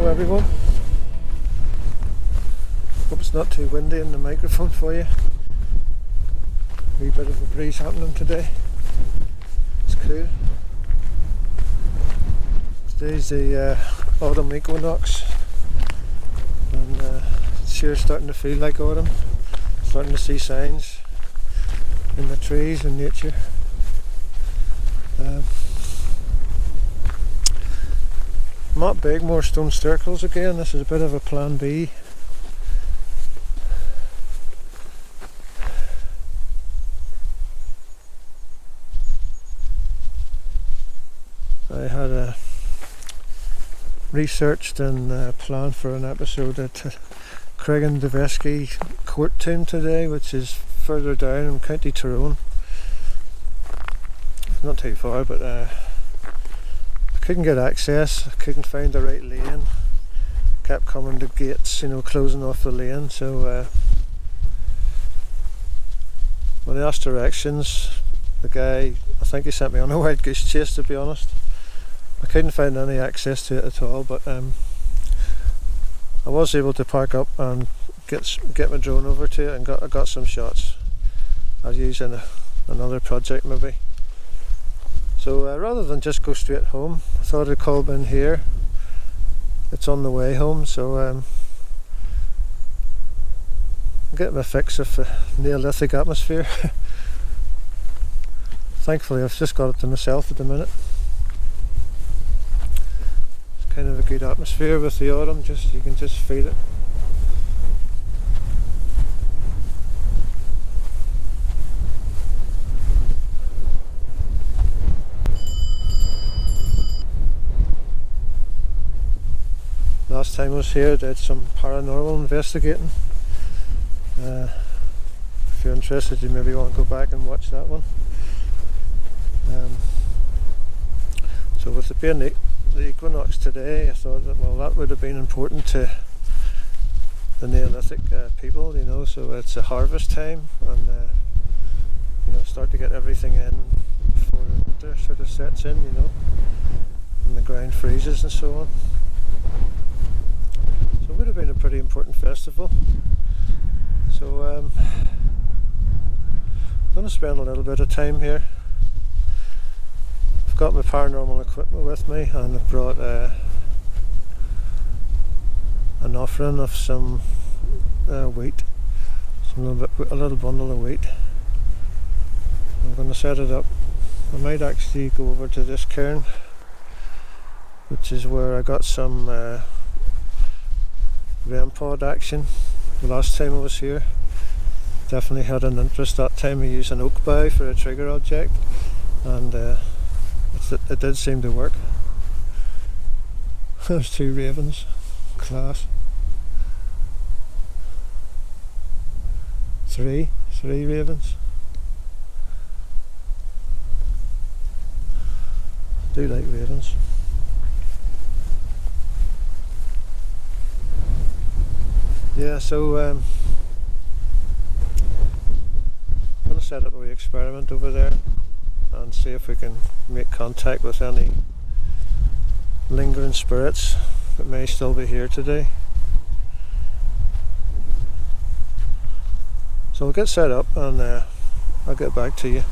Everyone, hope it's not too windy in the microphone for you. A wee bit of a breeze happening today. It's cool. Today's the autumn equinox, and it's sure starting to feel like autumn. Starting to see signs in the trees and nature. I'm at Beaghmore Stone Circles again. This is a bit of a plan B. I had researched and planned for an episode at Craig and Davagh Court Tomb today, which is further down in County Tyrone. Not too far, but couldn't get access, I couldn't find the right lane, kept coming to gates, closing off the lane, so when I asked directions, the guy, I think he sent me on a wild goose chase, to be honest. I couldn't find any access to it at all, but I was able to park up and get my drone over to it, and I got some shots I'll use in another project maybe. So rather than just go straight home, I thought I'd call in here. It's on the way home, so I'm getting my fix of the Neolithic atmosphere. Thankfully I've just got it to myself at the minute. It's kind of a good atmosphere with the autumn, you can just feel it. Last time I was here, I did some paranormal investigating. If you're interested, you maybe want to go back and watch that one. So with it being the equinox today, I thought that that would have been important to the Neolithic people, so it's a harvest time, and start to get everything in before the winter sort of sets in, and the ground freezes and so on. So it would have been a pretty important festival. So I'm going to spend a little bit of time here. I've got my paranormal equipment with me, and I've brought an offering of some wheat, a little bundle of wheat. I'm going to set it up. I might actually go over to this cairn, which is where I got some REM pod action the last time I was here. Definitely had an interest that time. I used an oak bough for a trigger object, and it did seem to work. There's two ravens, class. Three ravens. I do like ravens. Yeah, so I'm going to set up a wee experiment over there and see if we can make contact with any lingering spirits that may still be here today. So I'll get set up and I'll get back to you.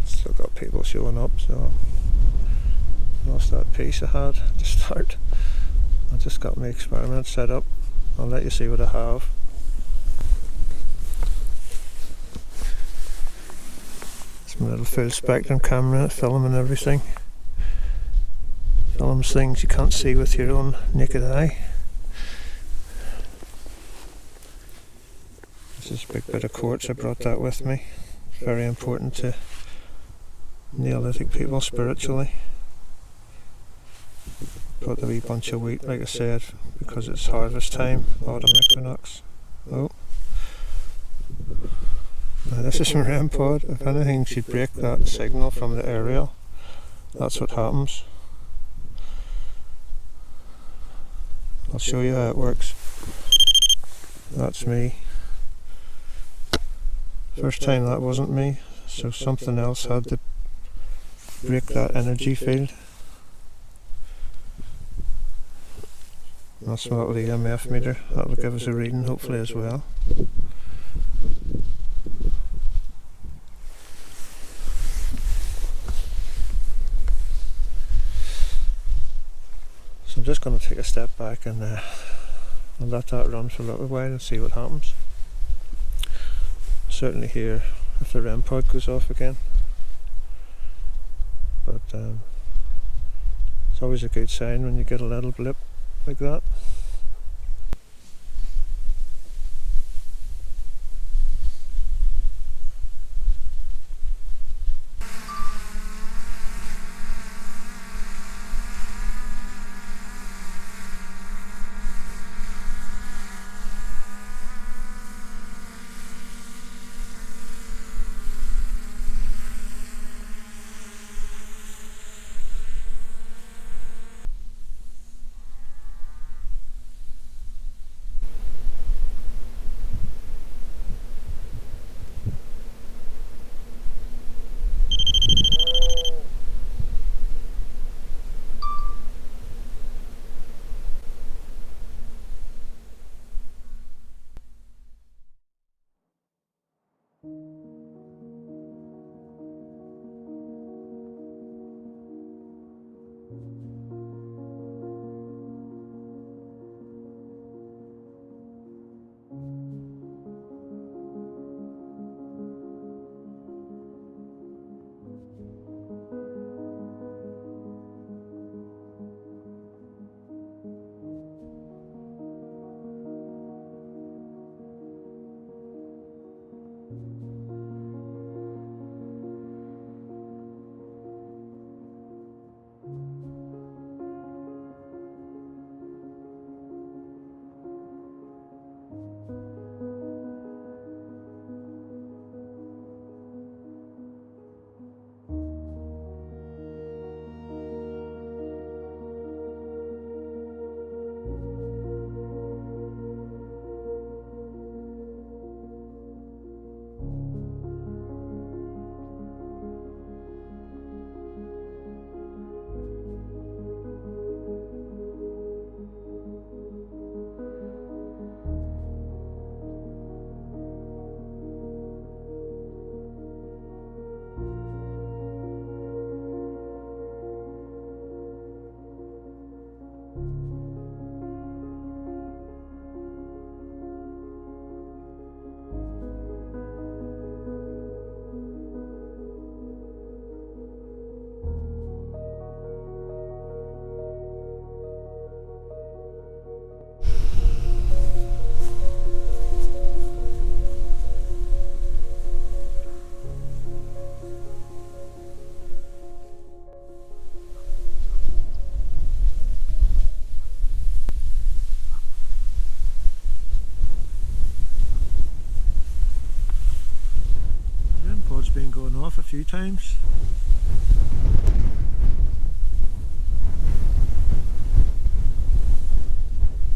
Still got people showing up, so lost that piece I had to start. I just got my experiment set up. I'll let you see what I have. It's my little full spectrum camera, filming everything. films things you can't see with your own naked eye. This is a big bit of quartz. I brought that with me. It's very important to Neolithic people spiritually. Brought a wee bunch of wheat, like I said, because it's harvest time, autumn equinox. Oh. Now this is from REM pod. If anything should break that signal from the aerial, that's what happens. I'll show you how it works. That's me. First time that wasn't me, so something else had to break that energy field. That's my little EMF meter. That'll give us a reading hopefully as well. So I'm just going to take a step back and I'll let that run for a little while and see what happens. Certainly hear if the REM pod goes off again, but it's always a good sign when you get a little blip like that. Been going off a few times.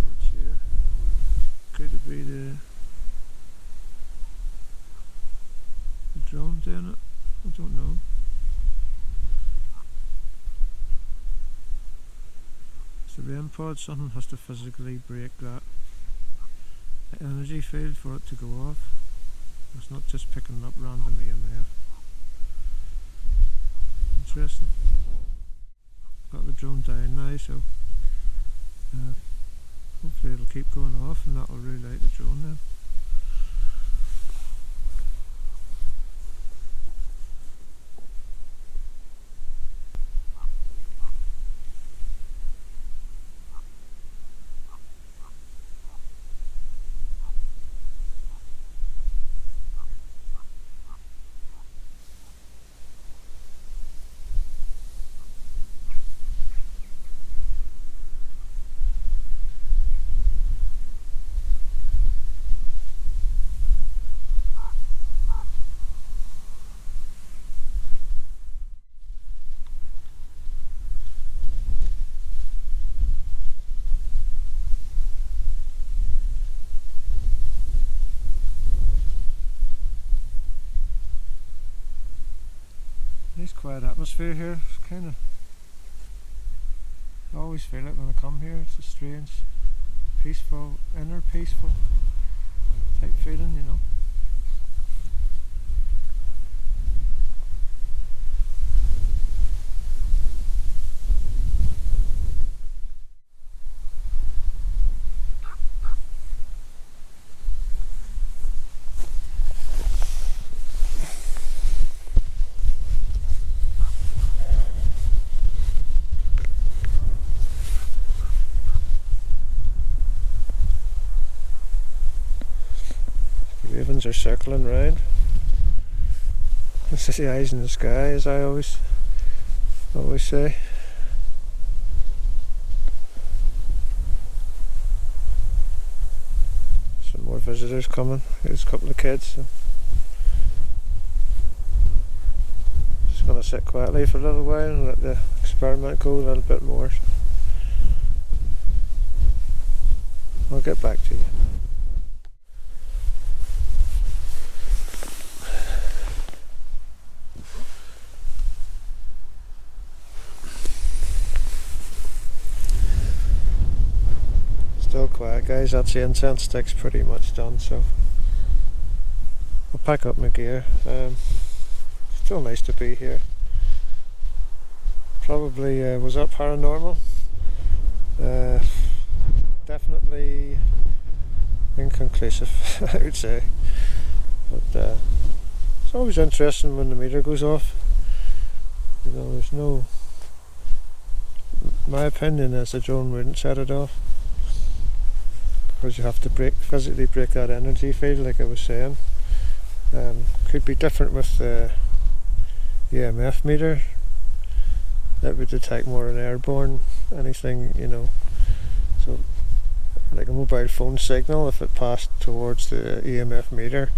Not sure. Could it be the drone doing it? I don't know. It's the REM pod. Something has to physically break that energy field for it to go off. It's not just picking up random EMF. Interesting. Got the drone down now, so hopefully it'll keep going off and that'll rule out the drone then. quiet atmosphere here. It's kind of, I always feel it when I come here. It's a strange, peaceful, inner peaceful type feeling, you know. Ravens are circling round. This is the eyes in the sky, as I always say. Some more visitors coming. Here's a couple of kids. So just gonna sit quietly for a little while and let the experiment go a little bit more. I'll get back to you. Still quiet, guys. That's the incense stick's pretty much done, so I'll pack up my gear. Still nice to be here. Probably was that paranormal? Definitely inconclusive, I would say. But it's always interesting when the meter goes off. You know, there's no. My opinion is the drone wouldn't set it off, because you have to physically break that energy field, like I was saying. Could be different with the EMF meter. That would detect more an airborne anything, you know. So, like a mobile phone signal, if it passed towards the EMF meter,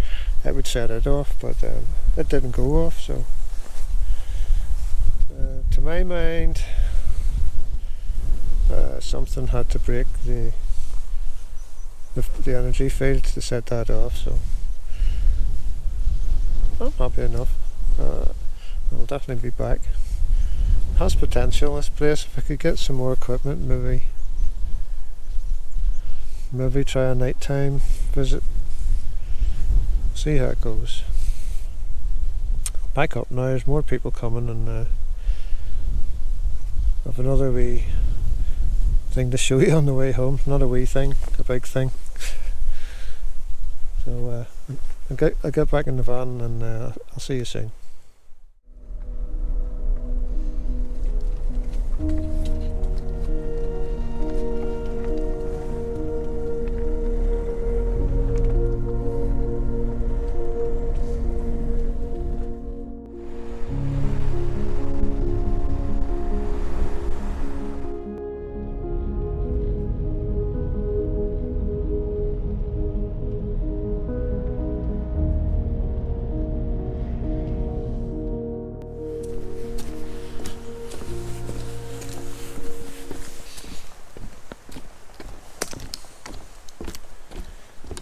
it would set it off, but it didn't go off. So, to my mind, something had to break the energy field to set that off, so I'm happy enough. I'll definitely be back. It has potential, this place. If I could get some more equipment, maybe try a nighttime visit, see how it goes. I'll back up now. There's more people coming, and I've another wee thing to show you on the way home. Not a wee thing, a big thing. So I'll get back in the van, and I'll see you soon.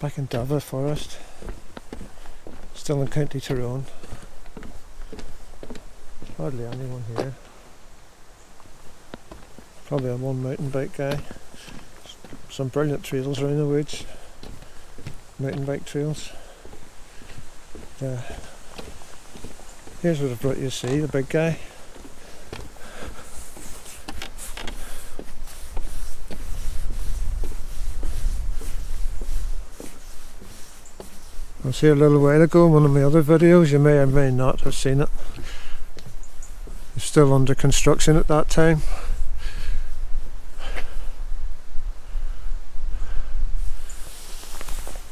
Back in Davagh Forest, still in County Tyrone. Hardly anyone here. Probably I'm one mountain bike guy. Some brilliant trails around the woods, mountain bike trails. Here's what I've brought you to see, the big guy. I was here a little while ago in one of my other videos. You may or may not have seen it. It's still under construction at that time.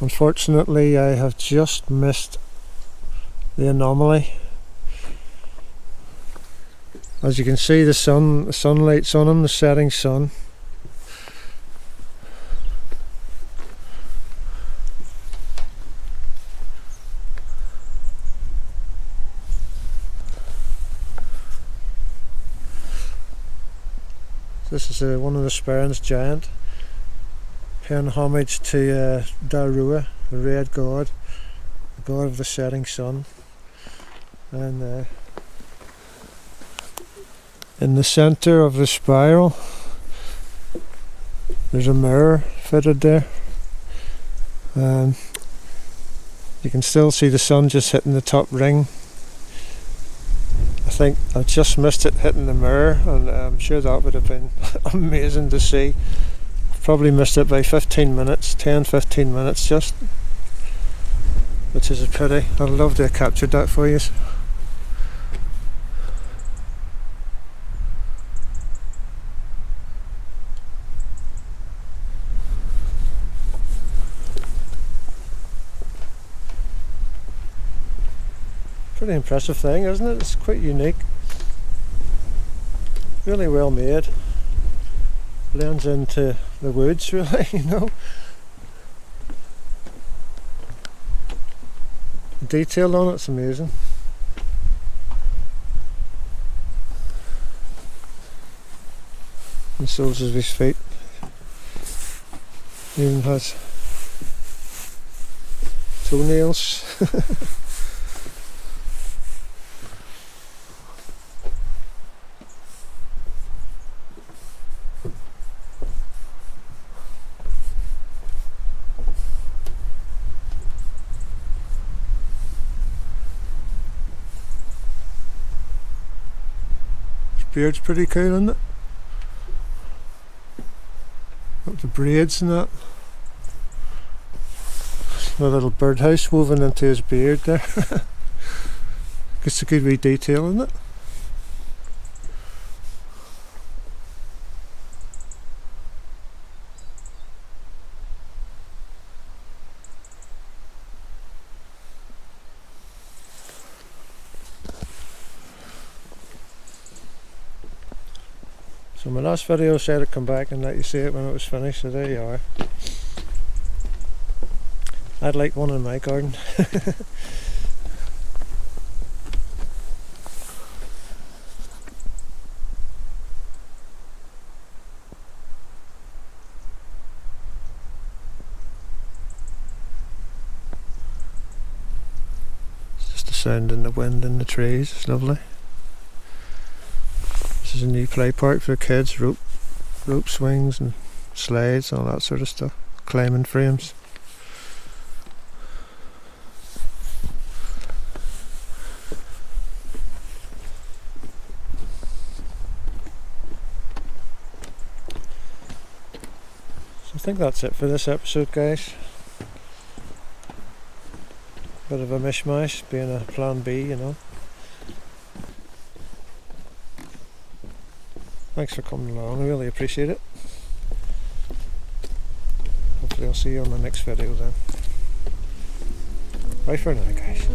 Unfortunately, I have just missed the anomaly. As you can see, the sunlight's on him, the setting sun. This is one of the Sperrins Giant, paying homage to Davagh, the red god, the god of the setting sun. And In the centre of the spiral there's a mirror fitted there. You can still see the sun just hitting the top ring. I think I just missed it hitting the mirror, and I'm sure that would have been amazing to see. Probably missed it by 15 minutes, 10-15 minutes just, which is a pity. I'd love to have captured that for you. Pretty impressive thing, isn't it? It's quite unique. Really well made. Blends into the woods really, you know. The detail on it's amazing. The soles of his feet. Even has toenails. Beard's pretty cool, isn't it? Got the braids and that. A little birdhouse woven into his beard there. It's a good wee detail, isn't it? So my last video said I'd come back and let you see it when it was finished, so there you are. I'd like one in my garden. It's just the sound in the wind and the trees, it's lovely. This is a new play park for kids, rope swings and slides, all that sort of stuff, climbing frames. So I think that's it for this episode, guys. Bit of a mishmash, being a plan B, you know. Thanks for coming along, I really appreciate it. Hopefully I'll see you on the next video then. Bye for now, guys.